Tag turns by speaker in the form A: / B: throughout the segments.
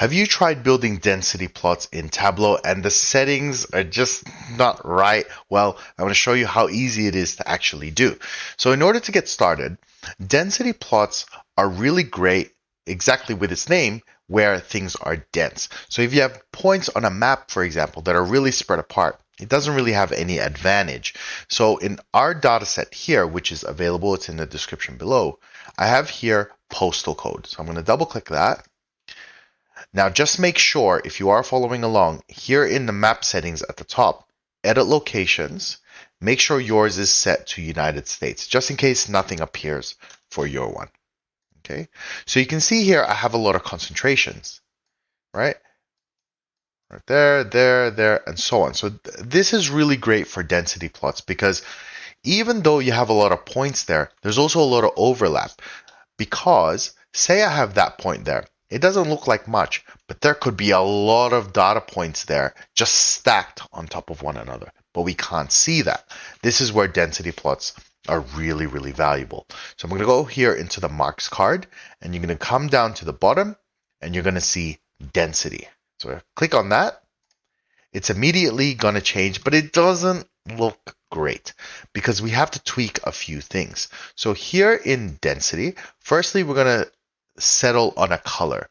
A: Have you tried building density plots in Tableau and the settings are just not right? Well, I'm going to show you how easy it is to actually do. So in order to get started, density plots are really great exactly with its name where things are dense. So if you have points on a map, for example, that are really spread apart, it doesn't really have any advantage. So in our data set here, which is available, it's in the description below, I have here postal code. So I'm going to double click that. Now just make sure, if you are following along, here in the map settings at the top, edit locations, make sure yours is set to United States, just in case nothing appears for your one. Okay, so you can see here I have a lot of concentrations, right? Right there, there, and so on. So this is really great for density plots because even though you have a lot of points there, there's also a lot of overlap. Because say I have that point there, it doesn't look like much, but there could be a lot of data points there just stacked on top of one another, but we can't see that. This is where density plots are really, really valuable. So I'm going to go here into the marks card, and you're going to come down to the bottom, and you're going to see density. So I click on that. It's immediately going to change, but it doesn't look great because we have to tweak a few things. So here in density, firstly, we're going to settle on a color.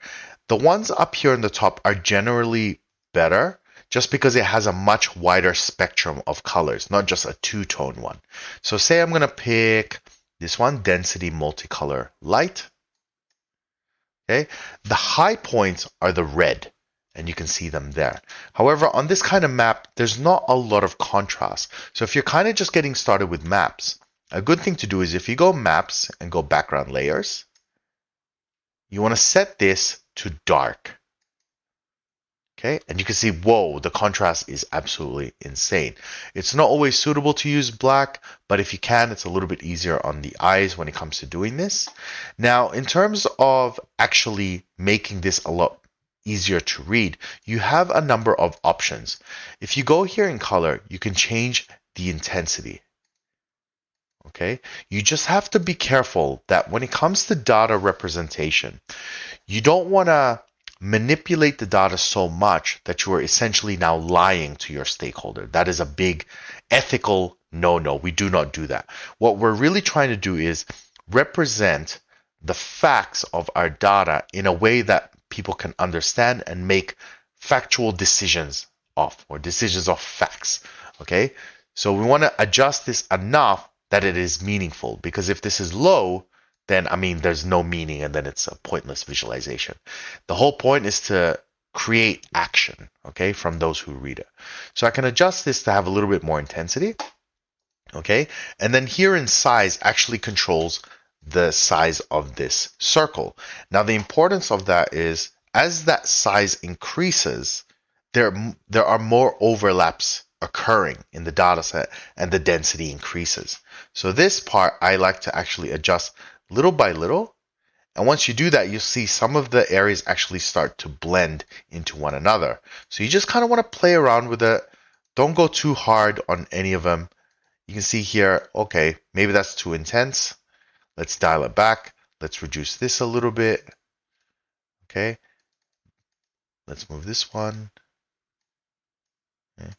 A: The ones up here in the top are generally better just because it has a much wider spectrum of colors, not just a two-tone one. So say I'm going to pick this one, density multicolor light. Okay, the high points are the red, and you can see them there. However, on this kind of map, there's not a lot of contrast. So if you're kind of just getting started with maps, a good thing to do is if you go maps and go background layers, you want to set this to dark. Okay, and you can see, whoa, the contrast is absolutely insane. It's not always suitable to use black, but if you can, it's a little bit easier on the eyes when it comes to doing this. Now, in terms of actually making this a lot easier to read, you have a number of options. If you go here in color, you can change the intensity. Okay, you just have to be careful that when it comes to data representation, you don't want to manipulate the data so much that you are essentially now lying to your stakeholder. That is a big ethical no-no. We do not do that. What we're really trying to do is represent the facts of our data in a way that people can understand and make factual decisions off, or decisions of facts. Okay, so we want to adjust this enough that it is meaningful, because if this is low, then I mean there's no meaning and then it's a pointless visualization. The whole point is to create action, okay, from those who read it. So I can adjust this to have a little bit more intensity, okay, and then here in size actually controls the size of this circle. Now the importance of that is as that size increases, there are more overlaps occurring in the data set and the density increases. So this part I like to actually adjust little by little, and once you do that, you'll see some of the areas actually start to blend into one another. So you just kind of want to play around with it. Don't go too hard on any of them. You can see here, okay, maybe that's too intense. Let's dial it back. Let's reduce this a little bit. Okay, let's move this one. Okay.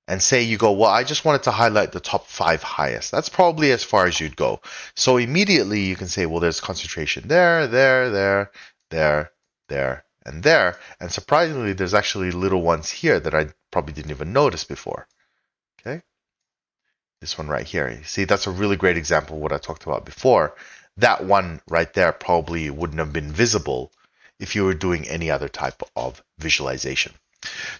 A: And say you go, well, I just wanted to highlight the top 5 highest. That's probably as far as you'd go. So immediately you can say, well, there's concentration there, there, and there. And surprisingly, there's actually little ones here that I probably didn't even notice before. Okay, this one right here. You see, that's a really great example of what I talked about before. That one right there probably wouldn't have been visible if you were doing any other type of visualization.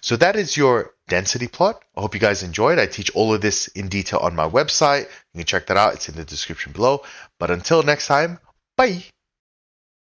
A: So that is your density plot. I hope you guys enjoyed. I teach all of this in detail on my website. You can check that out. It's in the description below. But until next time, bye.